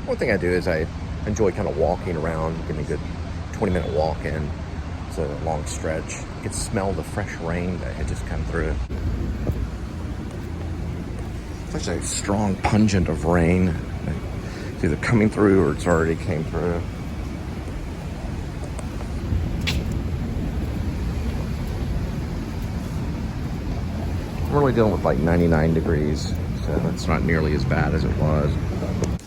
One thing I do is I enjoy kind of walking around, getting a good 20-minute walk in. It's a long stretch. You can smell the fresh rain that had just come through. Such a strong pungent of rain. It's either coming through or it's already came through. We're only dealing with like 99 degrees, so it's not nearly as bad as it was.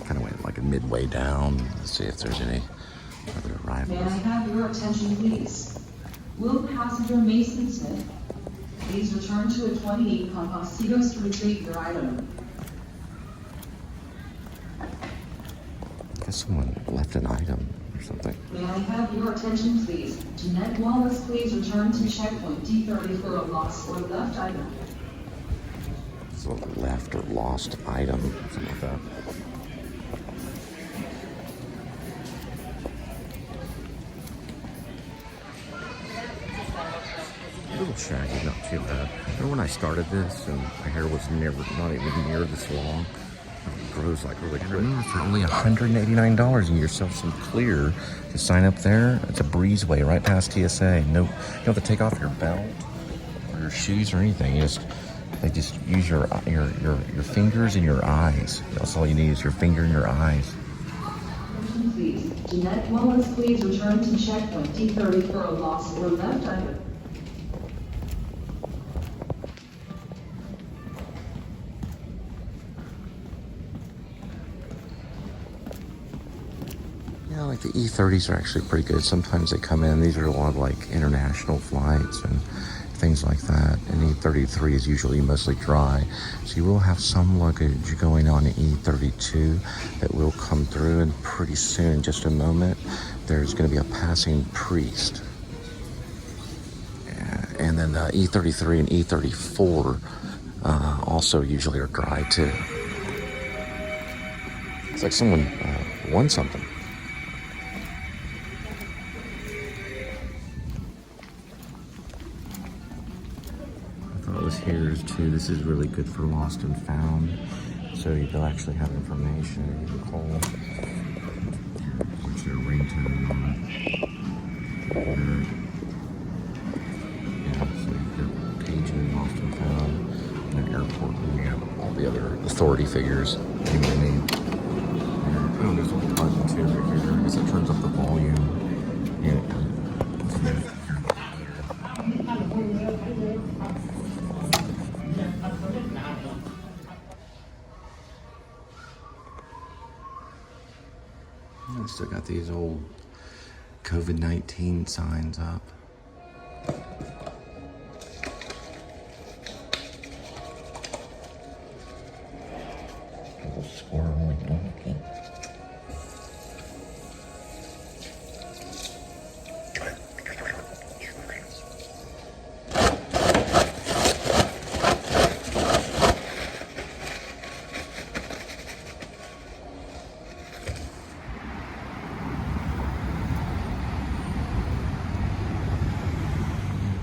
Kind of went like a midway down. Let's see if there's any other arrivals. May I have your attention, please? Will passenger Mason Smith please return to a 28 Compasitos to retrieve your item? I guess someone left an item or something. May I have your attention, please? Jeanette Wallace, please return to checkpoint D30 for a lost or left item. So left or lost item, something like that. A little shaggy, not too bad. Remember when I started this and my hair was not even near this long? It grows like really quick. Remember, for only $189, you get yourself some clear to sign up there. It's a breezeway right past TSA. No, you don't have to take off your belt or your shoes or anything. They just use your fingers and your eyes. That's all you need is your finger and your eyes. Please, Jeanette Wallace, please return to checkpoint D30 for a lost or left item. Yeah, like the E30s are actually pretty good. Sometimes they come in. These are a lot of like international flights and things like that. And E33 is usually mostly dry. So you will have some luggage going on E32 that will come through, and pretty soon, in just a moment, there's going to be a passing priest. Yeah. And then the E33 and E34 also usually are dry too. It's like someone won something. Here's too. This is really good for lost and found, so they'll actually have information. You can call. What's your ringtone on? Yeah, so you're paging lost and found in an airport, and you have all the other authority figures you may need. Oh, there's a little button too right here. I guess it turns up the volume. Yeah. Still got these old COVID-19 signs up. Little squirrel and donkey.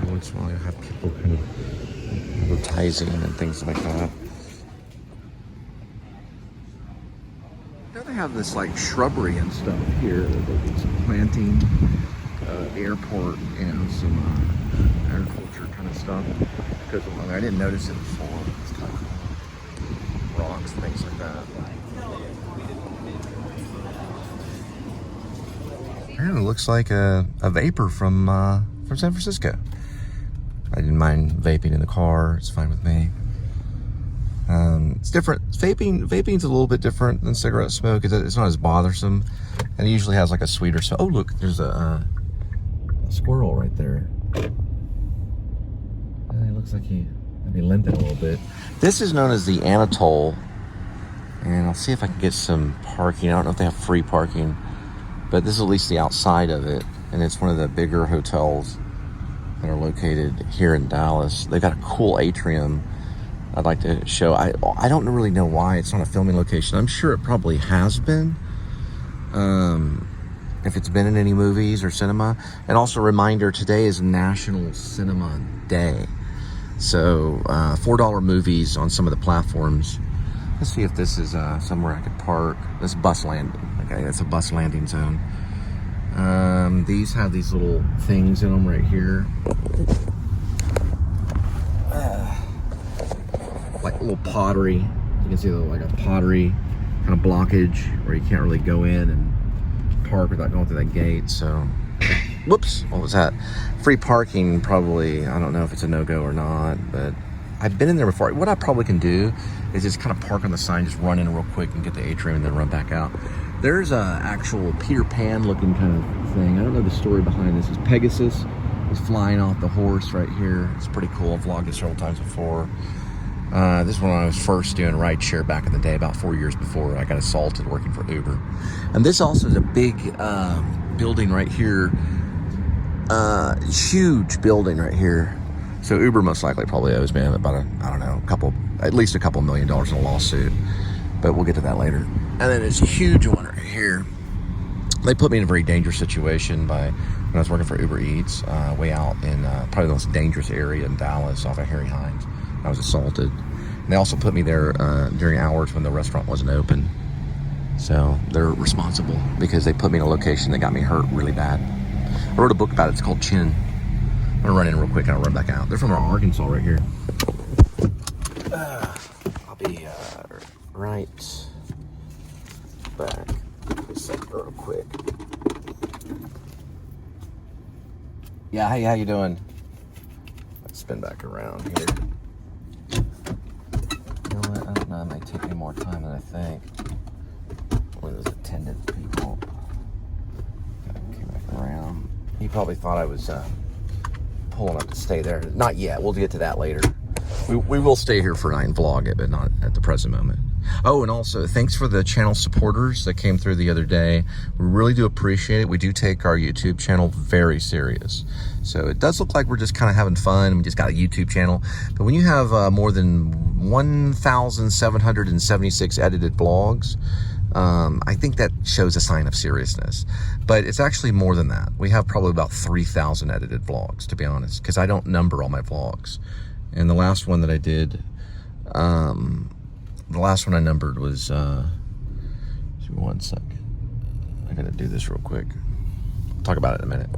Once in a while you have people kind of advertising and things like that. Now they have this like shrubbery and stuff here that they're just planting. The airport, you know, some agriculture kind of stuff. Goes along there. I didn't notice it before. It's kind of rocks, things like that. And it looks like a vapor from San Francisco. I didn't mind vaping in the car. It's fine with me. It's different. Vaping's a little bit different than cigarette smoke. It's not as bothersome, and it usually has like a sweeter smell. Oh, look, there's a squirrel right there. It looks like he maybe limping a little bit. This is known as the Anatole, and I'll see if I can get some parking. I don't know if they have free parking, but this is at least the outside of it, and it's one of the bigger hotels that are located here in Dallas. They got a cool atrium I'd like to show. I don't really know why it's not a filming location. I'm sure it probably has been, if it's been in any movies or cinema. And also a reminder, today is National Cinema Day. So $4 movies on some of the platforms. Let's see if this is somewhere I could park. This bus landing. Okay, that's a bus landing zone. These have these little things in them right here. Like a little pottery. You can see like a pottery kind of blockage where you can't really go in and park without going through that gate. So, whoops, what was that? Free parking, probably, I don't know if it's a no-go or not, but I've been in there before. What I probably can do is just kind of park on the sign, just run in real quick and get the atrium and then run back out. There's a actual Peter Pan looking kind of thing. I don't know the story behind this. Is Pegasus is flying off the horse right here. It's pretty cool. I've vlogged it several times before. This is when I was first doing rideshare back in the day, about 4 years before I got assaulted working for Uber. And this also is a big building right here. Huge building right here. So Uber most likely probably owes me about at least a couple $1 million in a lawsuit. But we'll get to that later. And then there's a huge one right here. They put me in a very dangerous situation when I was working for Uber Eats, way out in probably the most dangerous area in Dallas off of Harry Hines. I was assaulted. And they also put me there during hours when the restaurant wasn't open. So they're responsible because they put me in a location that got me hurt really bad. I wrote a book about it. It's called Chin. I'm gonna run in real quick and I'll run back out. They're from Arkansas right here. I'll be right back. Just real quick. Yeah, hey, how you doing? Let's spin back around here. You know what? I don't know. It might take me more time than I think. One of those attendant people. Came back around. He probably thought I was pulling up to stay there. Not yet. We'll get to that later. We will stay here for night and vlog it, but not at the present moment. Oh, and also, thanks for the channel supporters that came through the other day. We really do appreciate it. We do take our YouTube channel very serious. So it does look like we're just kind of having fun. We just got a YouTube channel. But when you have more than 1,776 edited vlogs, I think that shows a sign of seriousness. But it's actually more than that. We have probably about 3,000 edited vlogs, to be honest, because I don't number all my vlogs. And the last one that I did, the last one I numbered was, give me 1 second. I gotta do this real quick. I'll talk about it in a minute.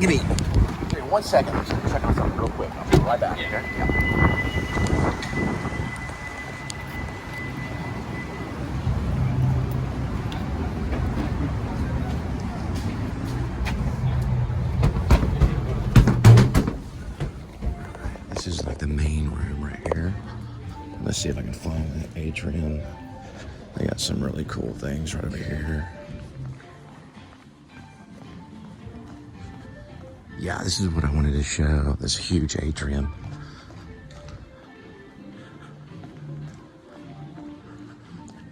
Give me 1 second. I'm just checking on something real quick. I'll be right back, okay? Yeah. This is like the main room right here. Let's see if I can find that atrium. They got some really cool things right over here. Yeah, this is what I wanted to show. This huge atrium.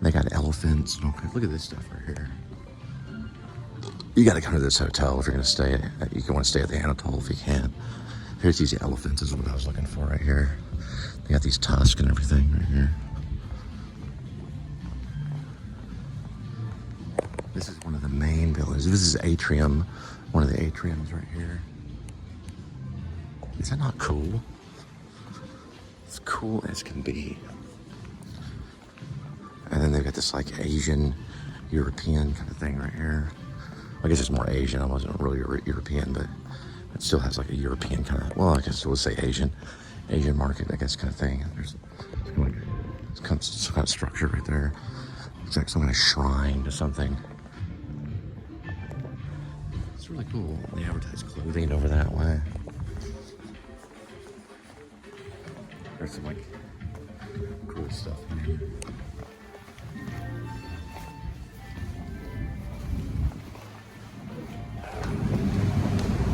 They got elephants. Okay, look at this stuff right here. You got to come to this hotel if you're going to stay. You can want to stay at the A.D.W.C if you can. Here's these elephants. This is what I was looking for right here. They got these tusks and everything right here. This is one of the main buildings. This is atrium. One of the atriums right here. Is that not cool? It's cool as can be. And then they've got this like Asian, European kind of thing right here. I guess it's more Asian. I wasn't really European, but it still has like a European kind of, well, I guess we'll say Asian market, I guess, kind of thing. There's like some kind of structure right there. It's like some kind of shrine to something. It's really cool. They advertise clothing over that way. There's some like cool stuff in here.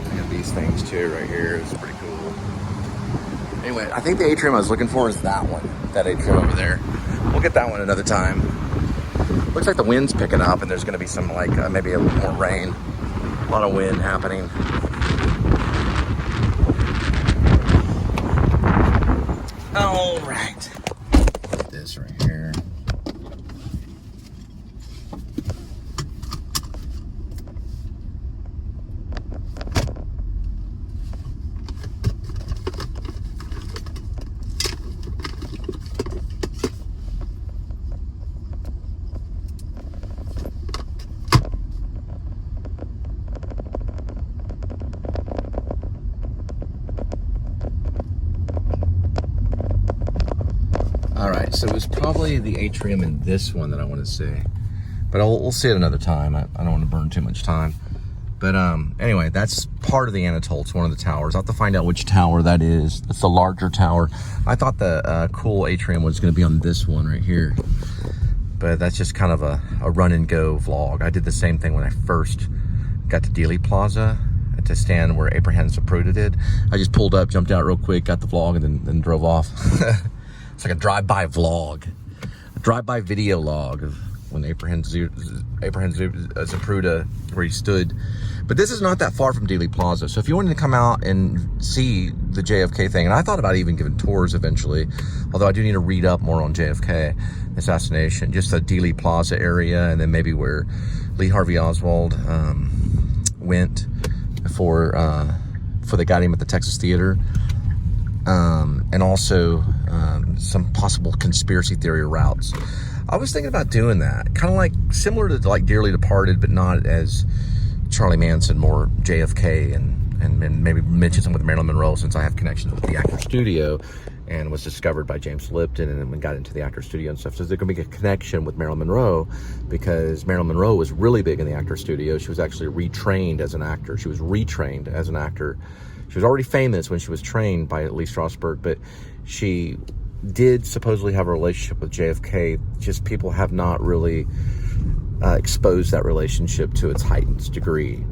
I got these things too right here. It's pretty cool. Anyway, I think the atrium I was looking for is that one. That atrium over there. We'll get that one another time. Looks like the wind's picking up and there's going to be some like maybe a little more rain. A lot of wind happening. All right. Look at this right here. All right, so it was probably the atrium in this one that I want to see, but we'll see it another time. I don't want to burn too much time. But anyway, that's part of the Anatole. It's one of the towers. I'll have to find out which tower that is. It's the larger tower. I thought the cool atrium was going to be on this one right here. But that's just kind of a run and go vlog. I did the same thing when I first got to Dealey Plaza to stand where Abraham Zapruder did. I just pulled up, jumped out real quick, got the vlog, and then drove off. It's like a drive-by vlog. A drive-by video log of when Abraham Zapruder, where he stood. But this is not that far from Dealey Plaza. So if you wanted to come out and see the JFK thing, and I thought about even giving tours eventually, although I do need to read up more on JFK assassination, just the Dealey Plaza area, and then maybe where Lee Harvey Oswald went for they got him at the Texas Theater, and also some possible conspiracy theory routes. I was thinking about doing that, kind of like similar to like Dearly Departed, but not as Charlie Manson, more JFK, and maybe mention some with Marilyn Monroe, since I have connections with the Actor Studio and was discovered by James Lipton and then got into the Actor Studio and stuff. So there's going to be a connection with Marilyn Monroe, because Marilyn Monroe was really big in the Actor Studio. She was actually retrained as an actor. She was retrained as an actor. She was already famous when she was trained by Lee Strasberg, but she did supposedly have a relationship with JFK. Just people have not really exposed that relationship to its heightened degree.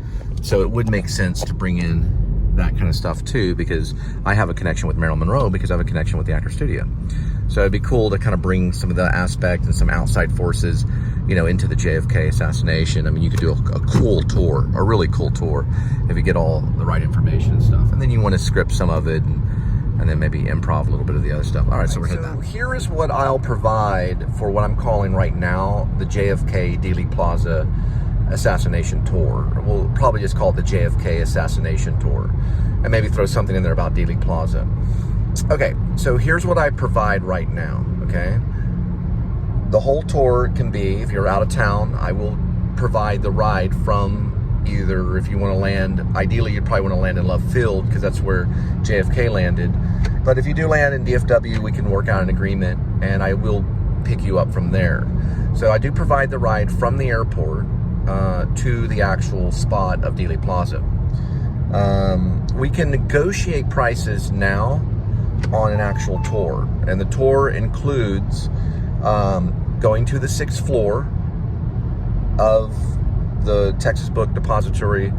So it would make sense to bring in that kind of stuff too, because I have a connection with Marilyn Monroe because I have a connection with the Actor Studio. So it'd be cool to kind of bring some of the aspect and some outside forces, you know, into the JFK assassination. I mean, you could do a cool tour, a really cool tour, if you get all the right information and stuff. And then you want to script some of it and then maybe improv a little bit of the other stuff. All right, so we're heading back. Here is what I'll provide for what I'm calling right now the JFK Dealey Plaza assassination tour. We'll probably just call it the JFK assassination tour, and maybe throw something in there about Dealey Plaza. Okay, so here's what I provide right now, okay? The whole tour can be, if you're out of town, I will provide the ride from either, if you want to land, ideally you'd probably want to land in Love Field, because that's where JFK landed. But if you do land in DFW, we can work out an agreement, and I will pick you up from there. So I do provide the ride from the airport to the actual spot of Dealey Plaza. We can negotiate prices now on an actual tour, and the tour includes going to the 6th floor of the Texas Book Depository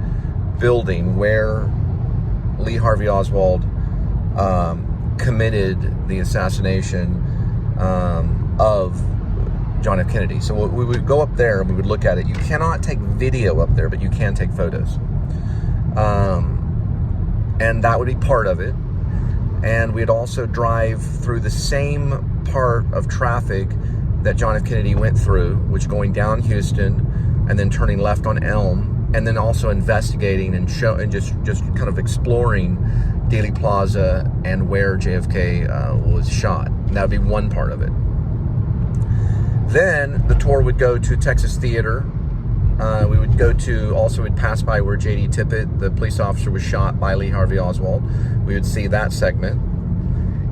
building where Lee Harvey Oswald committed the assassination of John F. Kennedy. So we would go up there and we would look at it. You cannot take video up there, but you can take photos. And that would be part of it. And we'd also drive through the same part of traffic that John F. Kennedy went through, which going down Houston and then turning left on Elm, and then also investigating and just kind of exploring Dealey Plaza and where JFK was shot. And that would be one part of it. Then the tour would go to Texas Theater. We would go to, also we'd pass by where J.D. Tippit, the police officer, was shot by Lee Harvey Oswald. We would see that segment.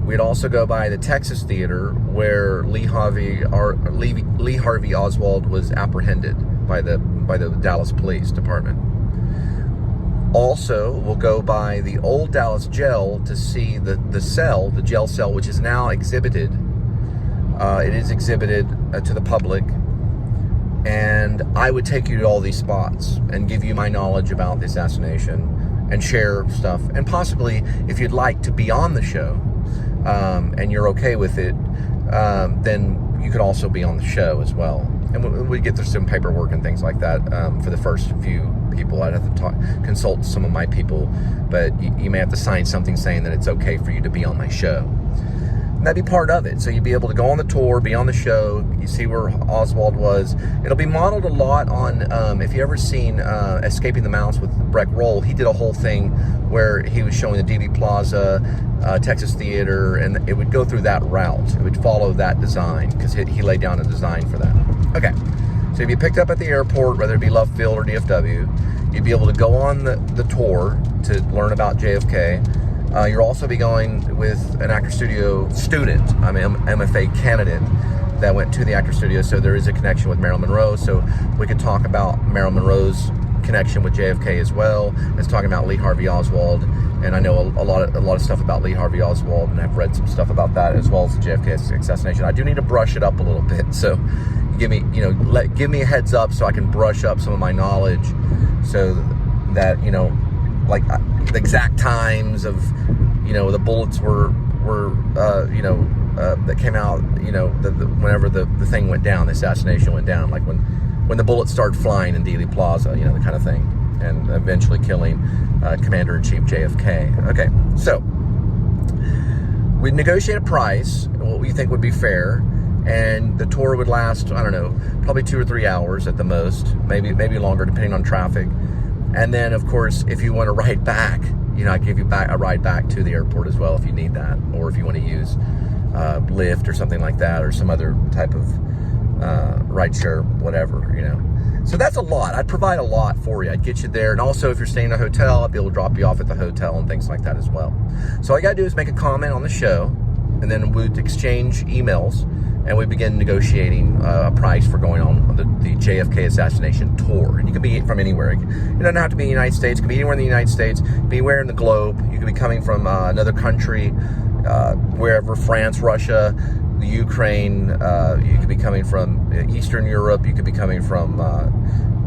We'd also go by the Texas Theater where Lee Harvey Oswald was apprehended by the Dallas Police Department. Also, we'll go by the old Dallas jail to see the cell, the jail cell, which is now exhibited. It is exhibited to the public, and I would take you to all these spots and give you my knowledge about the assassination and share stuff, and possibly, if you'd like to be on the show, and you're okay with it, then you could also be on the show as well. And we get through some paperwork and things like that for the first few people. I'd have to consult some of my people, but you may have to sign something saying that it's okay for you to be on my show. And that'd be part of it. So you'd be able to go on the tour, be on the show, you see where Oswald was. It'll be modeled a lot on, if you ever seen Escaping the Mouse with Breck Roll, he did a whole thing where he was showing the Dealey Plaza, Texas Theater, and it would go through that route. It would follow that design, because he laid down a design for that. Okay, so if you picked up at the airport, whether it be Love Field or DFW, you'd be able to go on the tour to learn about JFK. You'll also be going with an actor studio student, MFA candidate, that went to the actor studio, so there is a connection with Marilyn Monroe, so we could talk about Marilyn Monroe's connection with JFK as well as talking about Lee Harvey Oswald. And I know a lot of stuff about Lee Harvey Oswald, and I've read some stuff about that as well as the JFK assassination. I do need to brush it up a little bit, so give me a heads up so I can brush up some of my knowledge, so that like the exact times of the bullets were that came out, whenever the thing went down, the assassination went down, like when the bullets started flying in Dealey Plaza, the kind of thing, and eventually killing Commander-in-Chief JFK. Okay, so we'd negotiate a price, what we think would be fair, and the tour would last, I don't know, probably 2 or 3 hours at the most, maybe longer depending on traffic. And then, of course, if you want to ride back, I give you a ride back to the airport as well if you need that, or if you want to use Lyft or something like that, or some other type of rideshare, whatever, So that's a lot. I'd provide a lot for you. I'd get you there. And also, if you're staying in a hotel, I'd be able to drop you off at the hotel and things like that as well. So all you got to do is make a comment on the show, and then we'd exchange emails, and we begin negotiating a price for going on the JFK assassination tour. And you can be from anywhere. It doesn't have to be in the United States. It can be anywhere in the United States. Be anywhere in the globe. You could be coming from another country, wherever, France, Russia, the Ukraine. You could be coming from Eastern Europe. You could be coming from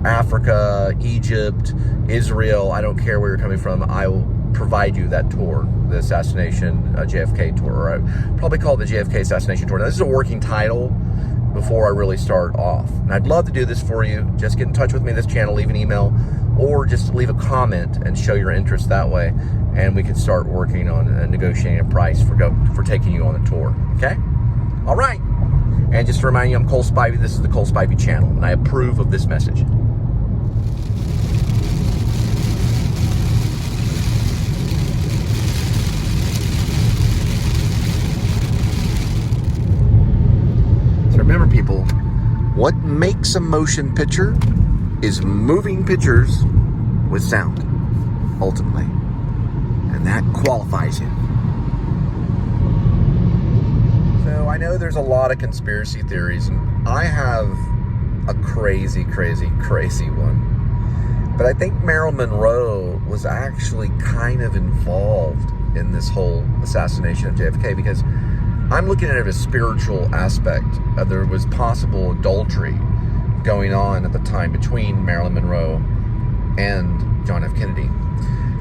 Africa, Egypt, Israel. I don't care where you're coming from. I will provide you that tour, the assassination JFK tour. Or I probably call it the JFK assassination tour. Now, this is a working title before I really start off. And I'd love to do this for you. Just get in touch with me, this channel, leave an email, or just leave a comment and show your interest that way. And we can start working on negotiating a price for taking you on the tour. Okay? All right. And just to remind you, I'm Cole Spivey. This is the Cole Spivey channel, and I approve of this message. So remember, people, what makes a motion picture is moving pictures with sound, ultimately. And that qualifies it. So I know there's a lot of conspiracy theories, and I have a crazy, crazy, crazy one. But I think Marilyn Monroe was actually kind of involved in this whole assassination of JFK, because I'm looking at it as a spiritual aspect. There was possible adultery going on at the time between Marilyn Monroe and John F. Kennedy.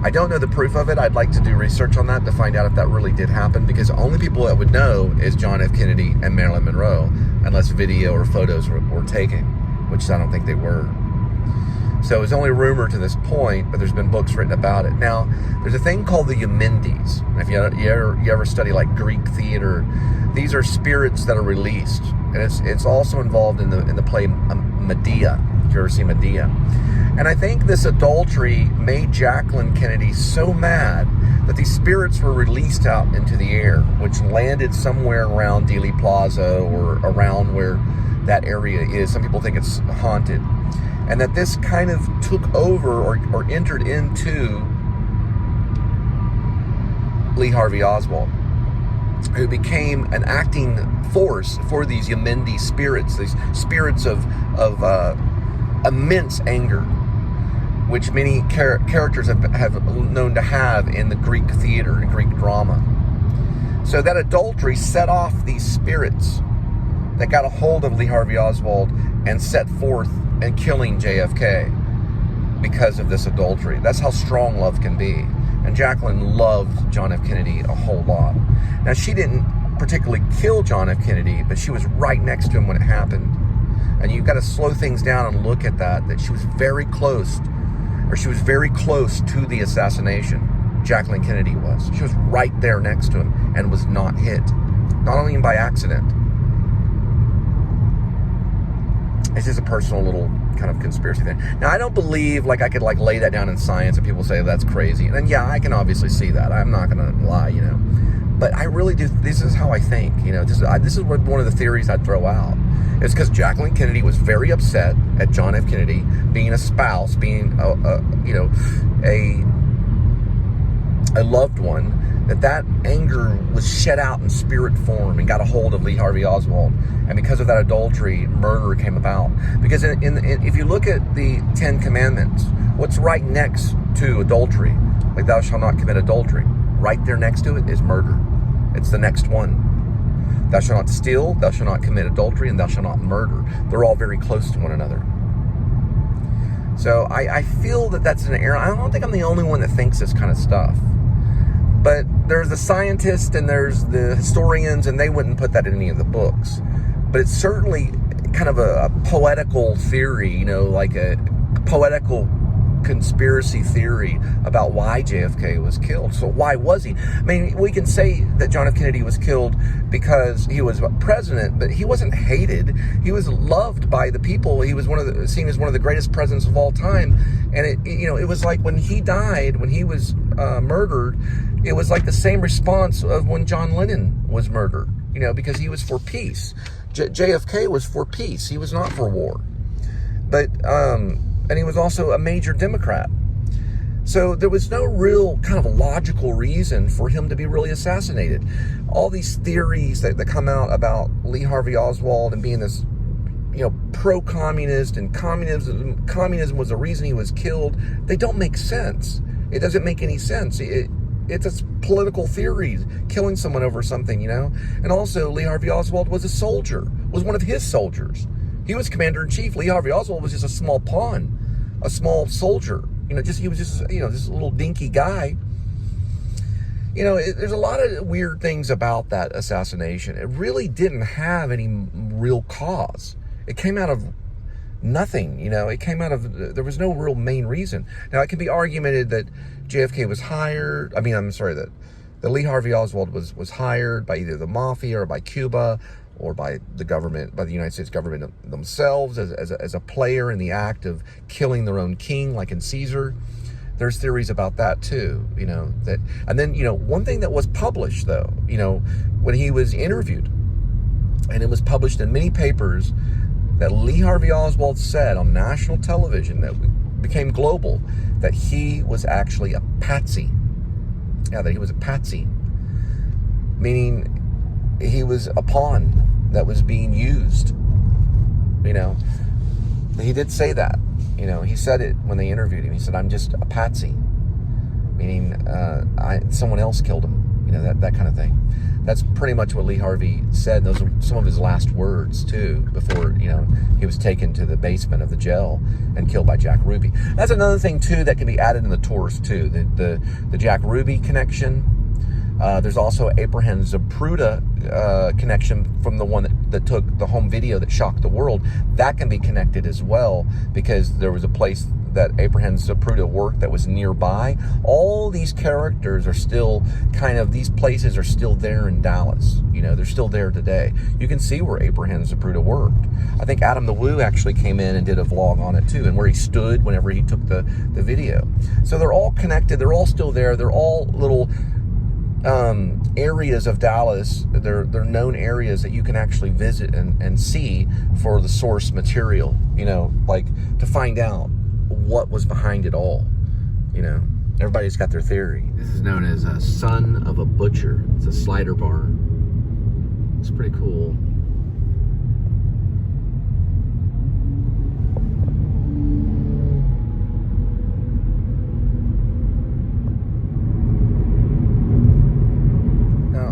I don't know the proof of it. I'd like to do research on that to find out if that really did happen, because the only people that would know is John F. Kennedy and Marilyn Monroe, unless video or photos were taken, which I don't think they were. So it was only rumor to this point, but there's been books written about it. Now, there's a thing called the Eumenides. If you ever study like Greek theater, these are spirits that are released, and it's also involved in the play Medea. If you ever see Medea. And I think this adultery made Jacqueline Kennedy so mad that these spirits were released out into the air, which landed somewhere around Dealey Plaza or around where that area is. Some people think it's haunted. And that this kind of took over or entered into Lee Harvey Oswald, who became an acting force for these Eumenides spirits, these spirits of immense anger, which many characters have known to have in the Greek theater and Greek drama. So that adultery set off these spirits that got a hold of Lee Harvey Oswald and set forth and killing JFK because of this adultery. That's how strong love can be. And Jacqueline loved John F. Kennedy a whole lot. Now, she didn't particularly kill John F. Kennedy, but she was right next to him when it happened. And you've got to slow things down and look at that she was very close, or she was very close to the assassination. Jacqueline Kennedy was. She was right there next to him and was not hit. Not only by accident. It's just a personal little kind of conspiracy thing. Now, I don't believe I could lay that down in science and people say that's crazy. And yeah, I can obviously see that. I'm not going to lie, But I really do. This is how I think, This is one of the theories I'd throw out. It's because Jacqueline Kennedy was very upset at John F. Kennedy being a spouse, being a loved one that anger was shed out in spirit form and got a hold of Lee Harvey Oswald. And because of that adultery, murder came about. Because if you look at the 10 Commandments, what's right next to adultery? Like, thou shalt not commit adultery. Right there next to it is murder. It's the next one. Thou shalt not steal, thou shalt not commit adultery, and thou shalt not murder. They're all very close to one another. So I feel that that's an error. I don't think I'm the only one that thinks this kind of stuff. But there's the scientists and there's the historians, and they wouldn't put that in any of the books. But it's certainly kind of a poetical theory, you know, like a poetical conspiracy theory about why JFK was killed. So why was he? I mean, we can say that John F. Kennedy was killed because he was president, but he wasn't hated. He was loved by the people. He was seen as one of the greatest presidents of all time. And it was like when he died, when he was murdered, it was like the same response of when John Lennon was murdered, you know, because he was for peace. JFK was for peace. He was not for war. But, and he was also a major Democrat. So there was no real kind of logical reason for him to be really assassinated. All these theories that come out about Lee Harvey Oswald and being this, you know, pro-communist, and communism was the reason he was killed, they don't make sense. It doesn't make any sense. It's a political theory, killing someone over something, you know. And also, Lee Harvey Oswald was a soldier, was one of his soldiers. He was commander-in-chief. Lee Harvey Oswald was just a small pawn, a small soldier. You know, he was just, you know, this little dinky guy. You know, there's a lot of weird things about that assassination. It really didn't have any real cause. It came out of nothing, you know. It came out of, there was no real main reason. Now, it can be argumented that JFK was hired, that Lee Harvey Oswald was hired by either the mafia or by Cuba or by the government, by the United States government themselves as a player in the act of killing their own king, like in Caesar. There's theories about that too, you know, that, and then, you know, one thing that was published though, you know, when he was interviewed, and it was published in many papers, that Lee Harvey Oswald said on national television that became global, that he was actually a patsy. Yeah, that he was a patsy. Meaning he was a pawn that was being used. You know, he did say that. You know, he said it when they interviewed him. He said, "I'm just a patsy," meaning someone else killed him. You know, that kind of thing. That's pretty much what Lee Harvey said. Those were some of his last words too, before, you know, he was taken to the basement of the jail and killed by Jack Ruby. That's another thing too that can be added in the tours too. The Jack Ruby connection. There's also Abraham Zapruder connection from the one that took the home video that shocked the world. That can be connected as well, because there was a place that Abraham Zapruder worked that was nearby. All these characters are still these places are still there in Dallas. You know, they're still there today. You can see where Abraham Zapruder worked. I think A.D.W.C actually came in and did a vlog on it too, and where he stood whenever he took the video. So they're all connected. They're all still there. They're all little areas of Dallas. They're known areas that you can actually visit and see for the source material, you know, like to find out what was behind it all. You know, everybody's got their theory. This is known as a Son of a Butcher. It's a slider bar. It's pretty cool.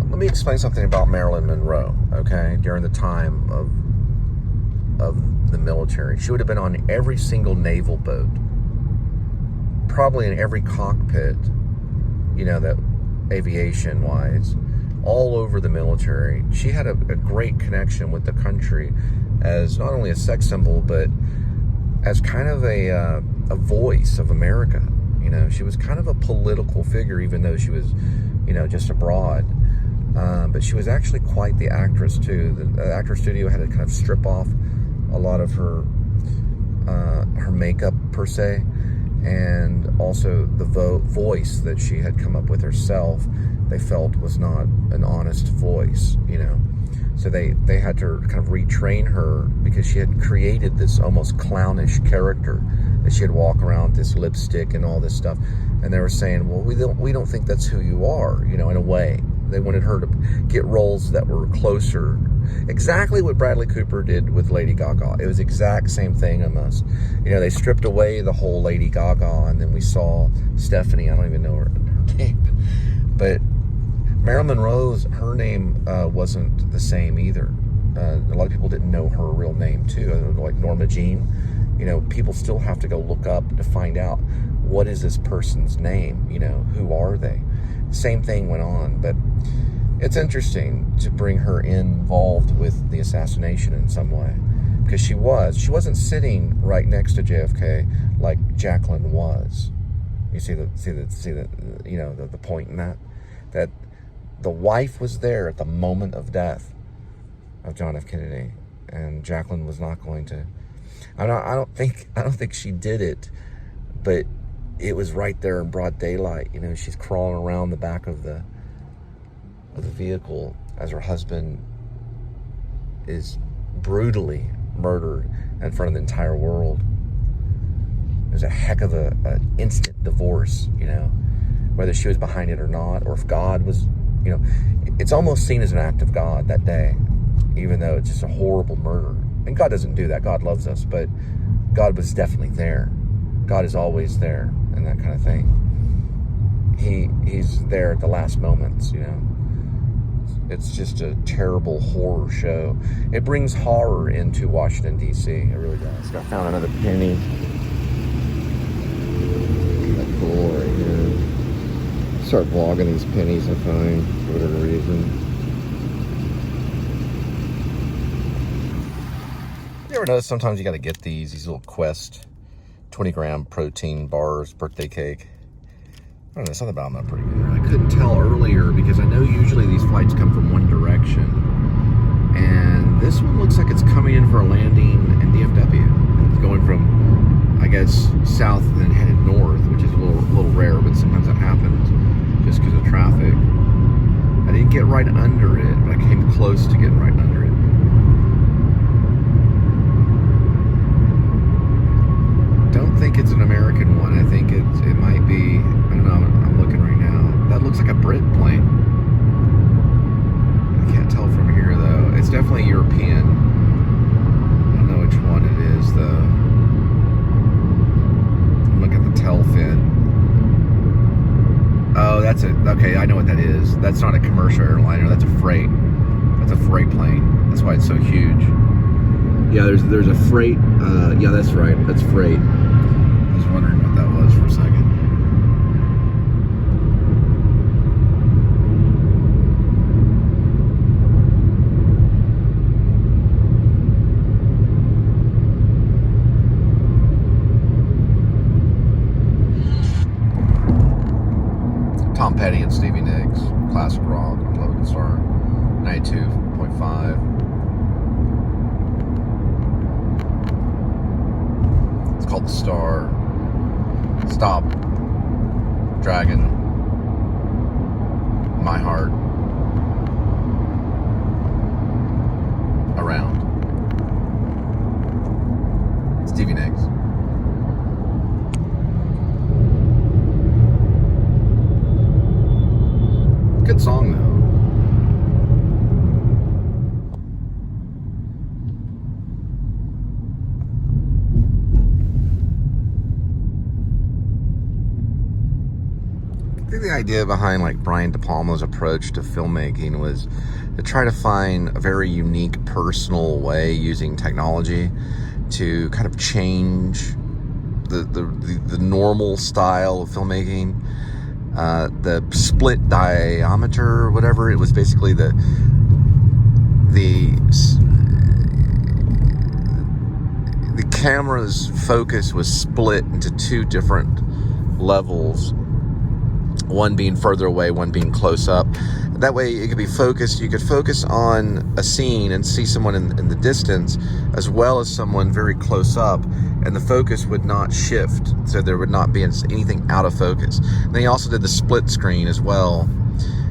Let me explain something about Marilyn Monroe, okay? During the time of the military. She would have been on every single naval boat. Probably in every cockpit, you know, that aviation-wise, all over the military. She had a great connection with the country as not only a sex symbol, but as kind of a voice of America. You know, she was kind of a political figure, even though she was, you know, just abroad. But she was actually quite the actress too. The actor studio had to kind of strip off a lot of her makeup per se, and also the voice that she had come up with herself, they felt was not an honest voice, you know. So they had to kind of retrain her, because she had created this almost clownish character that she'd walk around with this lipstick and all this stuff. And they were saying, well, we don't think that's who you are, you know, in a way. They wanted her to get roles that were closer. Exactly what Bradley Cooper did with Lady Gaga. It was the exact same thing almost. You know, they stripped away the whole Lady Gaga, and then we saw Stephanie. I don't even know her name. But Marilyn Monroe's, her name wasn't the same either. A lot of people didn't know her real name too, like Norma Jean. You know, people still have to go look up to find out, what is this person's name? You know, who are they? Same thing went on, but it's interesting to bring her involved with the assassination in some way, because she wasn't sitting right next to JFK like Jacqueline was. You see the you know, the point in that the wife was there at the moment of death of John F. Kennedy, and Jacqueline was not going to. I don't think she did it, but it was right there in broad daylight. You know, she's crawling around the back of the vehicle as her husband is brutally murdered in front of the entire world. It was a heck of a instant divorce, you know, whether she was behind it or not, or if God was, you know, it's almost seen as an act of God that day, even though it's just a horrible murder. And God doesn't do that. God loves us, but God was definitely there. God is always there, and that kind of thing. He's there at the last moments, you know. It's just a terrible horror show. It brings horror into Washington, D.C. It really does. I found another penny. That cool right here. Start vlogging these pennies I find for whatever reason. You ever notice sometimes you got to get these little Quest 20-gram protein bars, birthday cake? I don't know, something about them are pretty good. I couldn't tell earlier because I know usually these flights come from one direction. And this one looks like it's coming in for a landing in DFW. It's going from, I guess, south and then headed north, which is a little rare, but sometimes that happens just because of traffic. I didn't get right under it, but I came close to getting right under it. Don't think it's an American one. I think it might be, I don't know, I'm looking right now. That looks like a Brit plane. I can't tell from here though. It's definitely European. I don't know which one it is though. Look at the tail fin. Oh, that's it. Okay, I know what that is. That's not a commercial airliner, that's a freight. That's a freight plane. That's why it's so huge. Yeah, there's a freight. Yeah, that's right. That's freight. I was wondering what that was for a second. Tom Petty and Stevie Nicks, classic rock, Love the Star, 92.5. Called The Star. Stop Dragging My Heart Around. Stevie Nicks. Good song though. I think the idea behind like Brian De Palma's approach to filmmaking was to try to find a very unique personal way using technology to kind of change the normal style of filmmaking. The split diameter or whatever, it was basically the camera's focus was split into two different levels, one being further away, one being close up. That way it could be focused. You could focus on a scene and see someone in the distance as well as someone very close up, and the focus would not shift, so there would not be anything out of focus. And then he also did the split screen as well.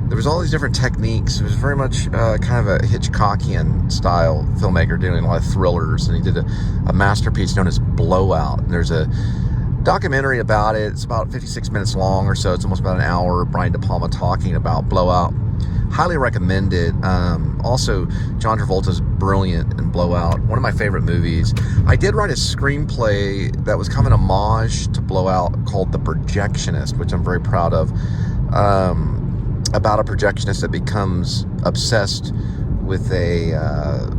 There was all these different techniques. It was very much kind of a Hitchcockian style filmmaker doing a lot of thrillers, and he did a masterpiece known as Blowout. And there's a documentary about it. It's about 56 minutes long or so. It's almost about an hour. Brian De Palma talking about Blowout. Highly recommend it. Also, John Travolta's brilliant in Blowout. One of my favorite movies. I did write a screenplay that was kind of an homage to Blowout called The Projectionist, which I'm very proud of. About a projectionist that becomes obsessed with a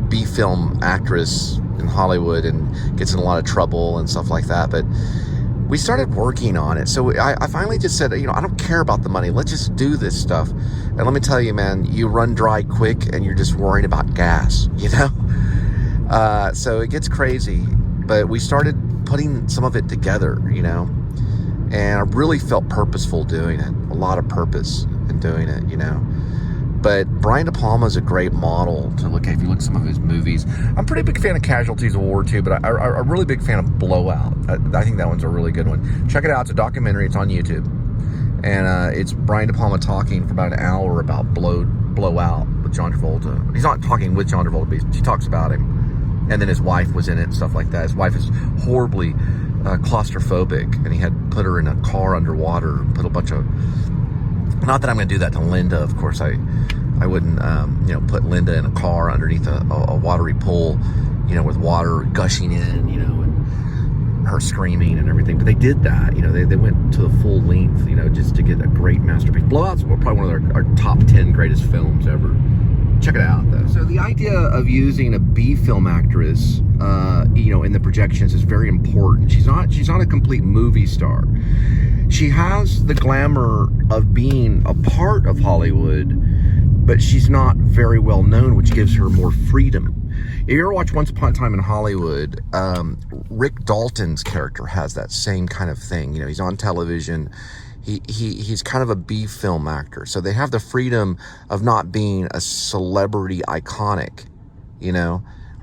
B-film actress in Hollywood and gets in a lot of trouble and stuff like that. But we started working on it. So I finally just said, I don't care about the money. Let's just do this stuff. And let me tell you, man, you run dry quick and you're just worrying about gas, So it gets crazy. But we started putting some of it together, and I really felt purposeful doing it. A lot of purpose in doing it, But Brian De Palma is a great model to look at. If you look at some of his movies, I'm a pretty big fan of Casualties of World War II, but I'm a really big fan of Blowout. I think that one's a really good one. Check it out. It's a documentary. It's on YouTube. And it's Brian De Palma talking for about an hour about Blowout with John Travolta. He's not talking with John Travolta, but he talks about him. And then his wife was in it and stuff like that. His wife is horribly claustrophobic, and he had put her in a car underwater and put a bunch of... Not that I'm going to do that to Linda, of course. I wouldn't, put Linda in a car underneath a watery pool, with water gushing in, and her screaming and everything. But they did that, they went to the full length, just to get a great masterpiece. Blowout's probably one of our top 10 greatest films ever. Check it out, though. So the idea of using a B-film actress, in the projections is very important. She's not a complete movie star. She has the glamour of being a part of Hollywood, but she's not very well known, which gives her more freedom. If you ever watch Once Upon a Time in Hollywood, Rick Dalton's character has that same kind of thing. He's on television. He's kind of a B-film actor. So they have the freedom of not being a celebrity iconic,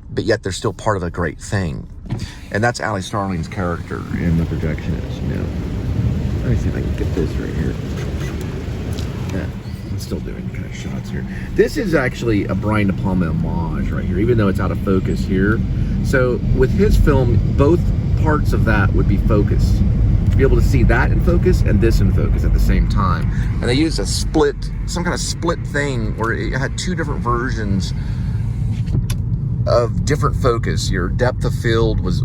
but yet they're still part of a great thing. And that's Ali Starling's character in The Projectionist, Let me see if I can get this right here. Yeah, I'm still doing kind of shots here. This is actually a Brian De Palma homage right here, even though it's out of focus here. So with his film, both parts of that would be focused. To be able to see that in focus and this in focus at the same time. And they used some kind of split thing where it had two different versions of different focus. Your depth of field was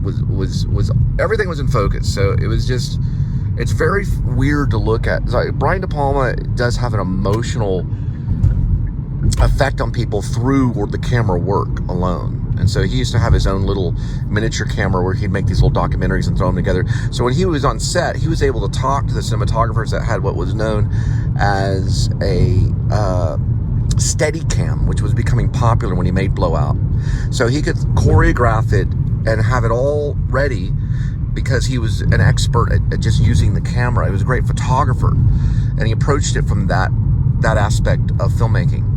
everything was in focus. So it was just... It's very weird to look at. Brian De Palma does have an emotional effect on people through the camera work alone. And so he used to have his own little miniature camera where he'd make these little documentaries and throw them together. So when he was on set, he was able to talk to the cinematographers that had what was known as a Steadicam, which was becoming popular when he made Blowout. So he could choreograph it and have it all ready, because he was an expert at just using the camera. He was a great photographer, and he approached it from that aspect of filmmaking.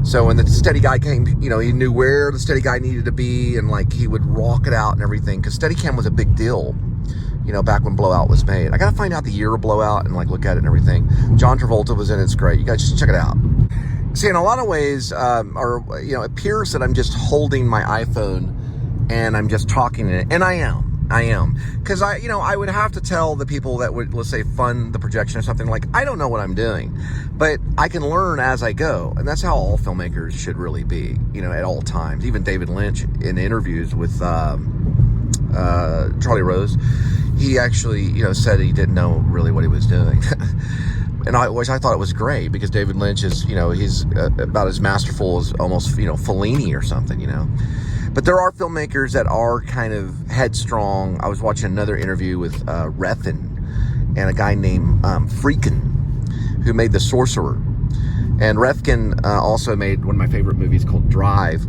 So when the steady guy came, he knew where the steady guy needed to be, and he would rock it out and everything, because Steadicam was a big deal, back when Blowout was made. I gotta find out the year of Blowout and look at it and everything. John Travolta was in it. It's great. You guys should check it out. See, in a lot of ways, it appears that I'm just holding my iPhone and I'm just talking in it, and I am. Because I would have to tell the people that would, let's say, fund the projection or something, I don't know what I'm doing, but I can learn as I go. And that's how all filmmakers should really be, at all times. Even David Lynch, in interviews with Charlie Rose, he actually, said he didn't know really what he was doing. And I thought it was great, because David Lynch is, he's about as masterful as almost, Fellini or something, But there are filmmakers that are kind of headstrong. I was watching another interview with Refn and a guy named Friedkin, who made The Sorcerer. And Refn also made one of my favorite movies called Drive,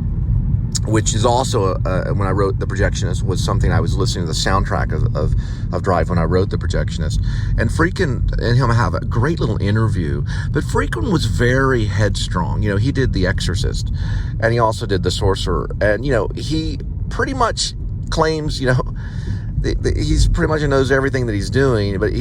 which is also, when I wrote The Projectionist, was something I was listening to the soundtrack of Drive when I wrote The Projectionist. And Friedkin and him have a great little interview. But Friedkin was very headstrong. He did The Exorcist, and he also did The Sorcerer. And, he pretty much claims, he's pretty much knows everything that he's doing, but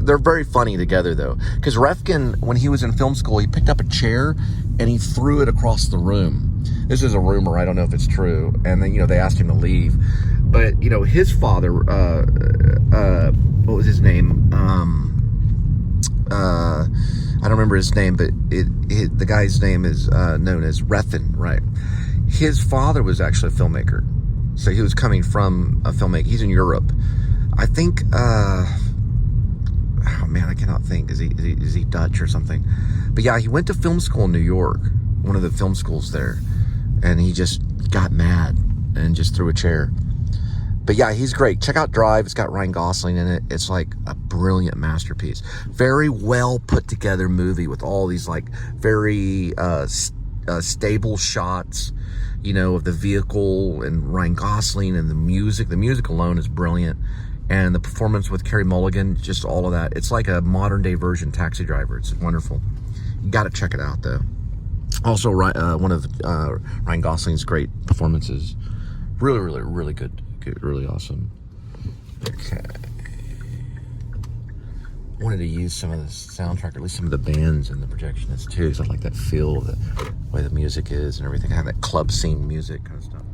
they're very funny together, though. Because Refn, when he was in film school, he picked up a chair and he threw it across the room. This is a rumor. I don't know if it's true. And then, they asked him to leave. But you know, his father, what was his name? I don't remember his name, but the guy's name is known as Rethin, right? His father was actually a filmmaker, so he was coming from a filmmaker. He's in Europe, I think. Oh man, I cannot think. Is he Dutch or something? But yeah, he went to film school in New York, one of the film schools there, and he just got mad and just threw a chair. But yeah, he's great. Check out Drive. It's got Ryan Gosling in it. It's like a brilliant masterpiece. Very well put together movie with all these like very stable shots, you know, of the vehicle and Ryan Gosling and the music. The music alone is brilliant. And the performance with Carey Mulligan, just all of that. It's like a modern day version Taxi Driver. It's wonderful. You got to check it out though. Also, one of Ryan Gosling's great performances. Really, really, really good. Really awesome. Okay. Wanted to use some of the soundtrack, or at least some of the bands and the projectionists too. So I like that feel, the way the music is and everything. I have that club scene music kind of stuff.